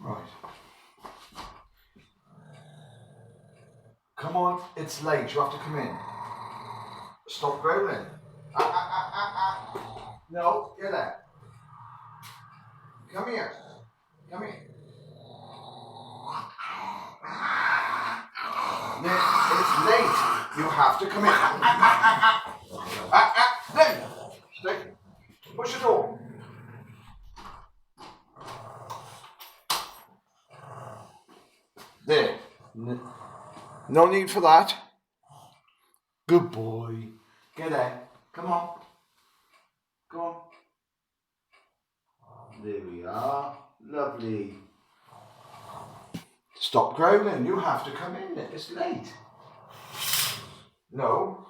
Right. Come on, it's late. You have to come in. Stop growling. No, get out. Come here. Come here. It's late. You have to come in. Then. Stay. Push the door. There. No need for that. Good boy. Get out. Come on. Go on. There we are. Lovely. Stop growling. You have to come in. It's late. No.